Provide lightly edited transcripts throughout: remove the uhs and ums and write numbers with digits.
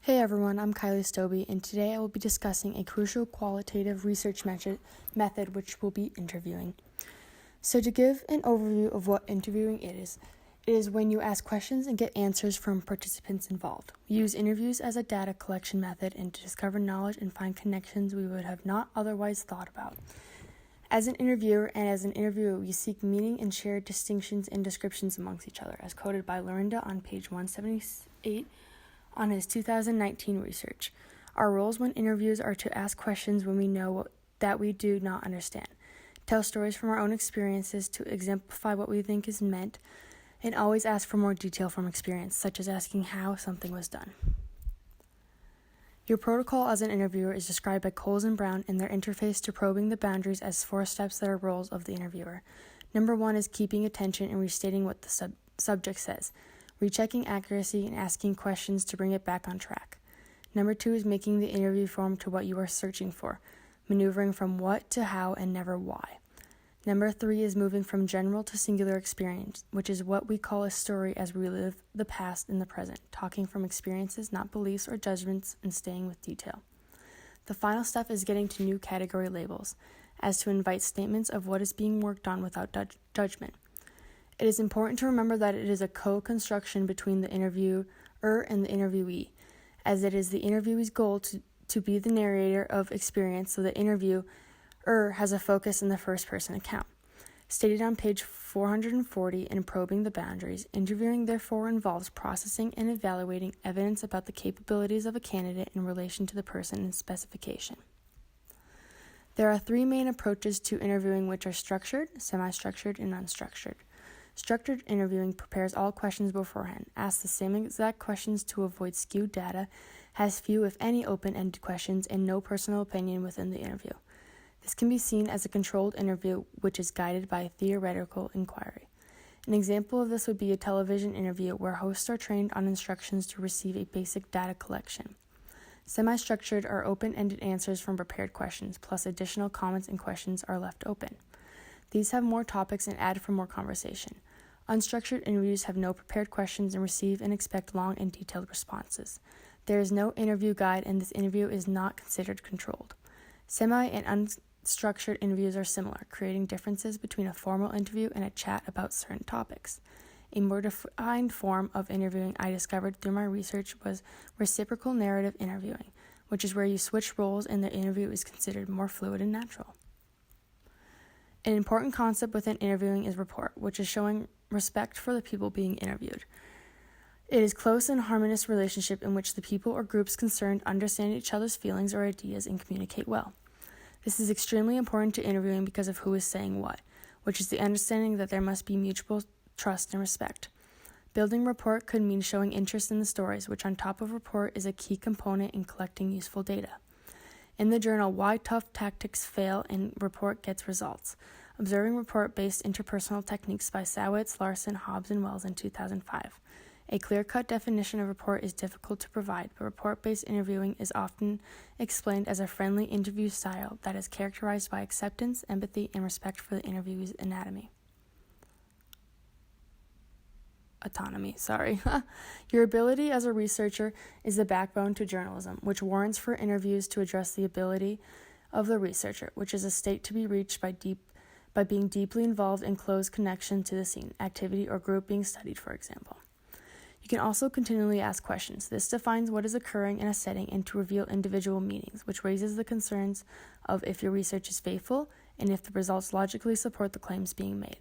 Hey everyone, I'm Kailee Stobbe, and today I will be discussing a crucial qualitative research method which will be interviewing. So to give an overview of what interviewing is, it is when you ask questions and get answers from participants involved. We use interviews as a data collection method and to discover knowledge and find connections we would have not otherwise thought about. As an interviewer and as an interviewer, we seek meaning and share distinctions and descriptions amongst each other, as quoted by Lorinda on page 178 on his 2019 research. Our roles when interviews are to ask questions when we know that we do not understand, tell stories from our own experiences to exemplify what we think is meant, and always ask for more detail from experience, such as asking how something was done. Your protocol as an interviewer is described by Coles and Brown in their interface to probing the boundaries as 4 steps that are roles of the interviewer. Number 1 is keeping attention and restating what the subject says, rechecking accuracy and asking questions to bring it back on track. Number 2 is making the interview form to what you are searching for, maneuvering from what to how and never why. Number 3 is moving from general to singular experience, which is what we call a story as we relive the past in the present, talking from experiences, not beliefs or judgments, and staying with detail. The final step is getting to new category labels, as to invite statements of what is being worked on without judgment. It is important to remember that it is a co-construction between the interviewer and the interviewee, as it is the interviewee's goal to be the narrator of experience, so the interviewer has a focus in the first-person account. Stated on page 440 in Probing the Boundaries, interviewing therefore involves processing and evaluating evidence about the capabilities of a candidate in relation to the person and specification. There are 3 main approaches to interviewing, which are structured, semi-structured, and unstructured. Structured interviewing prepares all questions beforehand, asks the same exact questions to avoid skewed data, has few if any open-ended questions, and no personal opinion within the interview. This can be seen as a controlled interview which is guided by theoretical inquiry. An example of this would be a television interview where hosts are trained on instructions to receive a basic data collection. Semi-structured are open-ended answers from prepared questions, plus additional comments and questions are left open. These have more topics and add for more conversation. Unstructured interviews have no prepared questions and receive and expect long and detailed responses. There is no interview guide, and this interview is not considered controlled. Semi and unstructured interviews are similar, creating differences between a formal interview and a chat about certain topics. A more defined form of interviewing I discovered through my research was reciprocal narrative interviewing, which is where you switch roles and the interview is considered more fluid and natural. An important concept within interviewing is rapport, which is showing respect for the people being interviewed. It is close and harmonious relationship in which the people or groups concerned understand each other's feelings or ideas and communicate well. This is extremely important to interviewing because of who is saying what, which is the understanding that there must be mutual trust and respect. Building rapport could mean showing interest in the stories, which on top of rapport is a key component in collecting useful data. In the journal, Why Tough Tactics Fail and Report Gets Results, Observing Report-Based Interpersonal Techniques by Sawitz, Larson, Hobbs, and Wells in 2005. A clear-cut definition of rapport is difficult to provide, but report-based interviewing is often explained as a friendly interview style that is characterized by acceptance, empathy, and respect for the interviewee's autonomy. Your ability as a researcher is the backbone to journalism, which warrants for interviews to address the ability of the researcher, which is a state to be reached by being deeply involved in close connection to the scene, activity, or group being studied, for example. You can also continually ask questions. This defines what is occurring in a setting and to reveal individual meanings, which raises the concerns of if your research is faithful and if the results logically support the claims being made.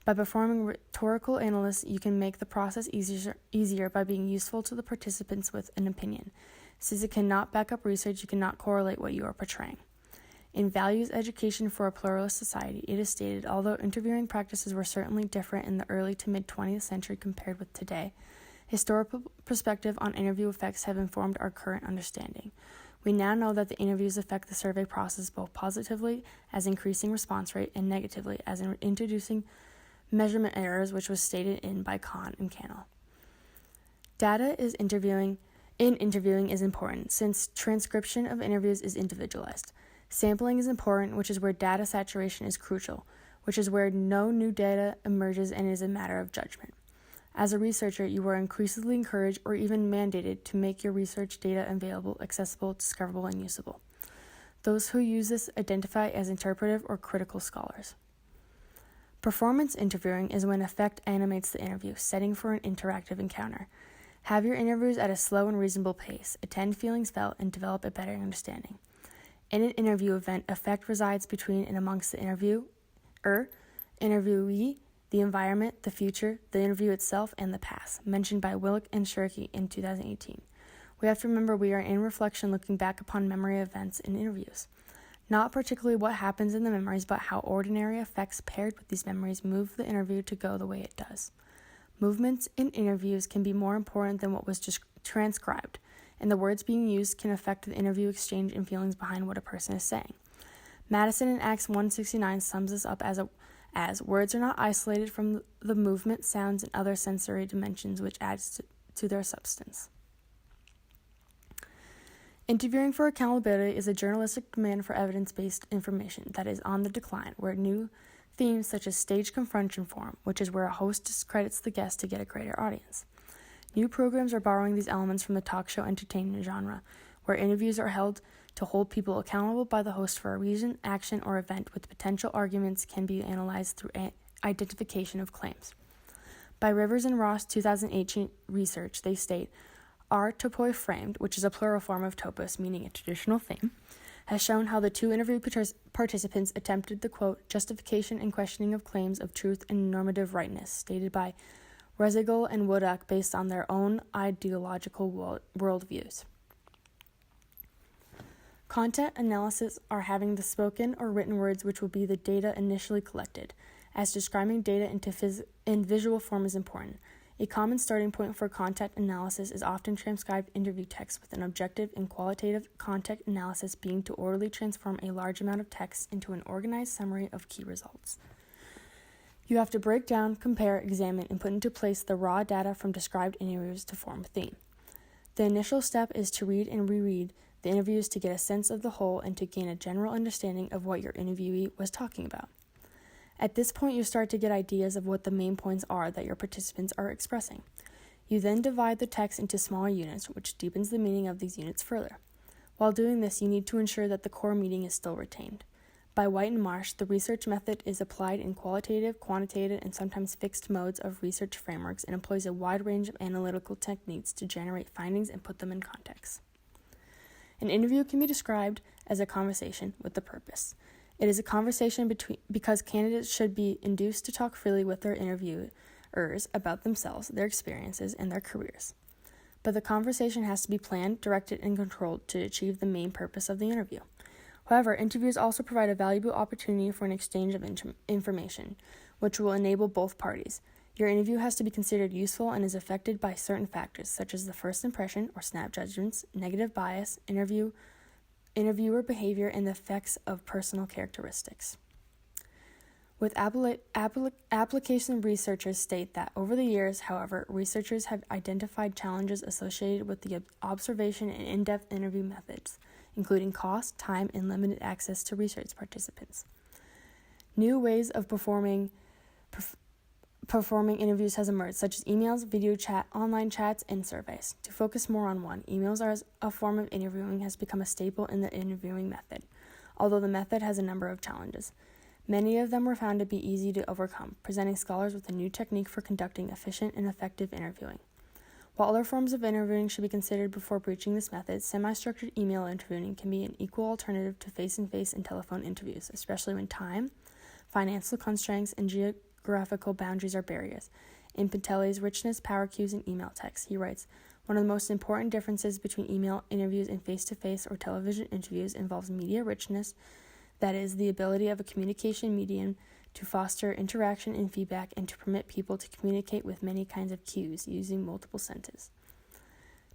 By performing rhetorical analysis, you can make the process easier by being useful to the participants with an opinion. Since it cannot back up research, you cannot correlate what you are portraying. In Values Education for a Pluralist Society, it is stated, although interviewing practices were certainly different in the early to mid-20th century compared with today, historical perspective on interview effects have informed our current understanding. We now know that the interviews affect the survey process both positively, as increasing response rate, and negatively, as in introducing measurement errors, which was stated in by Kahn and Cannell. Data in interviewing is important, since transcription of interviews is individualized. Sampling is important, which is where data saturation is crucial, which is where no new data emerges and is a matter of judgment. As a researcher, you are increasingly encouraged or even mandated to make your research data available, accessible, discoverable, and usable. Those who use this identify as interpretive or critical scholars. Performance interviewing is when effect animates the interview, setting for an interactive encounter. Have your interviews at a slow and reasonable pace, attend feelings felt, and develop a better understanding. In an interview event, effect resides between and amongst the interviewee, the environment, the future, the interview itself, and the past, mentioned by Willick and Shirky in 2018. We have to remember we are in reflection looking back upon memory events in interviews. Not particularly what happens in the memories, but how ordinary effects paired with these memories move the interview to go the way it does. Movements in interviews can be more important than what was just transcribed, and the words being used can affect the interview exchange and feelings behind what a person is saying. Madison in Acts 169 sums this up as words are not isolated from the movement, sounds, and other sensory dimensions which adds to their substance. Interviewing for accountability is a journalistic demand for evidence-based information that is on the decline, where new themes such as stage confrontation form, which is where a host discredits the guest to get a greater audience. New programs are borrowing these elements from the talk show entertainment genre, where interviews are held to hold people accountable by the host for a reason, action, or event with potential arguments can be analyzed through identification of claims. By Rivers and Ross 2018 research, they state, our topoi framed, which is a plural form of topos meaning a traditional theme, has shown how the two interview participants attempted the, quote, justification and questioning of claims of truth and normative rightness, stated by Resigel and Wodak based on their own ideological worldviews. Content analysis are having the spoken or written words which will be the data initially collected, as describing data in visual form is important. A common starting point for content analysis is often transcribed interview text with an objective and qualitative content analysis being to orderly transform a large amount of text into an organized summary of key results. You have to break down, compare, examine, and put into place the raw data from described interviews to form a theme. The initial step is to read and reread the interviews to get a sense of the whole and to gain a general understanding of what your interviewee was talking about. At this point, you start to get ideas of what the main points are that your participants are expressing. You then divide the text into smaller units, which deepens the meaning of these units further. While doing this, you need to ensure that the core meaning is still retained. By White and Marsh, the research method is applied in qualitative, quantitative, and sometimes fixed modes of research frameworks and employs a wide range of analytical techniques to generate findings and put them in context. An interview can be described as a conversation with a purpose. It is a conversation because candidates should be induced to talk freely with their interviewers about themselves, their experiences, and their careers. But the conversation has to be planned, directed, and controlled to achieve the main purpose of the interview. However, interviews also provide a valuable opportunity for an exchange of information, which will enable both parties. Your interview has to be considered useful and is affected by certain factors, such as the first impression or snap judgments, negative bias, interviewer behavior, and the effects of personal characteristics. With application researchers state that over the years, however, researchers have identified challenges associated with the observation and in-depth interview methods, including cost, time, and limited access to research participants. New ways of performing interviews has emerged, such as emails, video chat, online chats, and surveys. To focus more on one, emails as a form of interviewing has become a staple in the interviewing method, although the method has a number of challenges. Many of them were found to be easy to overcome, presenting scholars with a new technique for conducting efficient and effective interviewing. While other forms of interviewing should be considered before breaching this method, semi-structured email interviewing can be an equal alternative to face-to-face and telephone interviews, especially when time, financial constraints, and geographical boundaries are barriers. In Patelli's Richness, Power Cues, and Email Text, he writes, one of the most important differences between email interviews and face-to-face or television interviews involves media richness, that is, the ability of a communication medium to foster interaction and feedback and to permit people to communicate with many kinds of cues using multiple senses.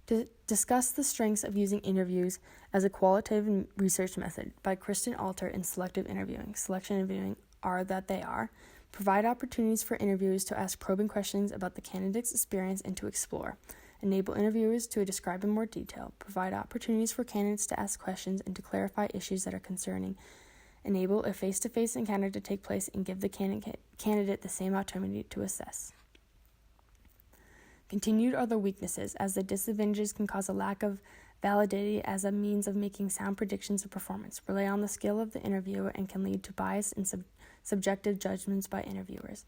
To discuss the strengths of using interviews as a qualitative research method by Kristen Alter in Selective Interviewing. Selection interviewing are that they are. Provide opportunities for interviewers to ask probing questions about the candidate's experience and to explore. Enable interviewers to describe in more detail. Provide opportunities for candidates to ask questions and to clarify issues that are concerning. Enable a face-to-face encounter to take place and give the candidate the same autonomy to assess. Continued are the weaknesses, as the disadvantages can cause a lack of validity as a means of making sound predictions of performance, rely on the skill of the interviewer, and can lead to bias and subjective judgments by interviewers.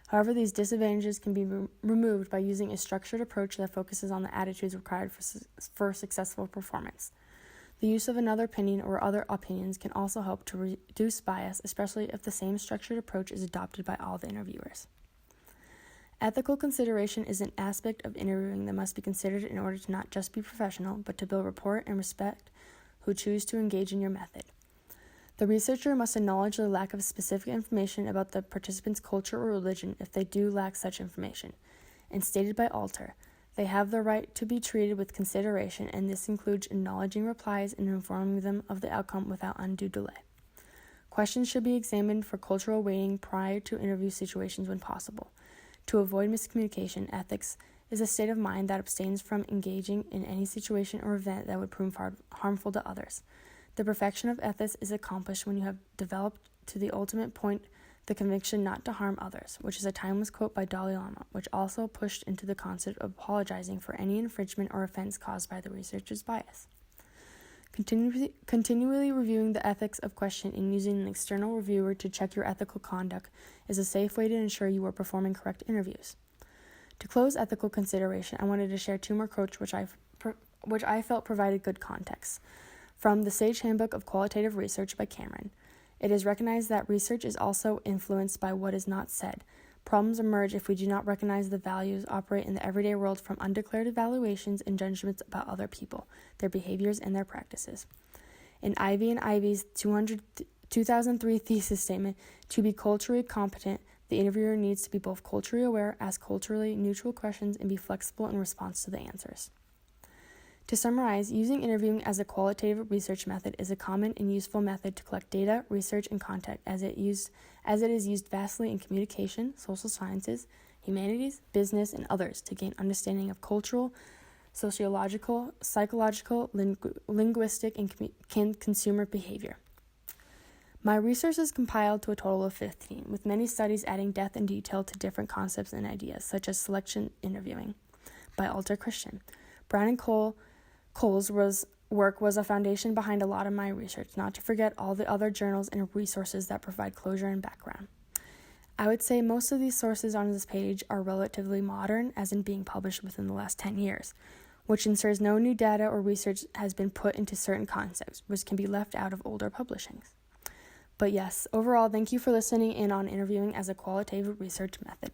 However, these disadvantages can be removed by using a structured approach that focuses on the attitudes required for successful performance. The use of another opinion or other opinions can also help to reduce bias, especially if the same structured approach is adopted by all the interviewers. Ethical consideration is an aspect of interviewing that must be considered in order to not just be professional, but to build rapport and respect who choose to engage in your method. The researcher must acknowledge the lack of specific information about the participant's culture or religion if they do lack such information. And stated by Alter, they have the right to be treated with consideration, and this includes acknowledging replies and informing them of the outcome without undue delay. Questions should be examined for cultural weighting prior to interview situations when possible. To avoid miscommunication, ethics is a state of mind that abstains from engaging in any situation or event that would prove harmful to others. The perfection of ethics is accomplished when you have developed to the ultimate point the conviction not to harm others, which is a timeless quote by Dalai Lama, which also pushed into the concept of apologizing for any infringement or offense caused by the researcher's bias. Continually reviewing the ethics of question and using an external reviewer to check your ethical conduct is a safe way to ensure you are performing correct interviews. To close ethical consideration, I wanted to share two more quotes which I felt provided good context. From the Sage Handbook of Qualitative Research by Cameron, it is recognized that research is also influenced by what is not said. Problems emerge if we do not recognize the values operate in the everyday world from undeclared evaluations and judgments about other people, their behaviors, and their practices. In Ivy and Ivy's 2003 thesis statement, to be culturally competent, the interviewer needs to be both culturally aware, ask culturally neutral questions, and be flexible in response to the answers. To summarize, using interviewing as a qualitative research method is a common and useful method to collect data, research, and content as it is used vastly in communication, social sciences, humanities, business, and others to gain understanding of cultural, sociological, psychological, linguistic, and consumer behavior. My research is compiled to a total of 15, with many studies adding depth and detail to different concepts and ideas, such as selection interviewing by Alter Christian. Brown and Cole's work was a foundation behind a lot of my research, not to forget all the other journals and resources that provide closure and background. I would say most of these sources on this page are relatively modern, as in being published within the last 10 years, which ensures no new data or research has been put into certain concepts, which can be left out of older publishings. But yes, overall, thank you for listening in on interviewing as a qualitative research method.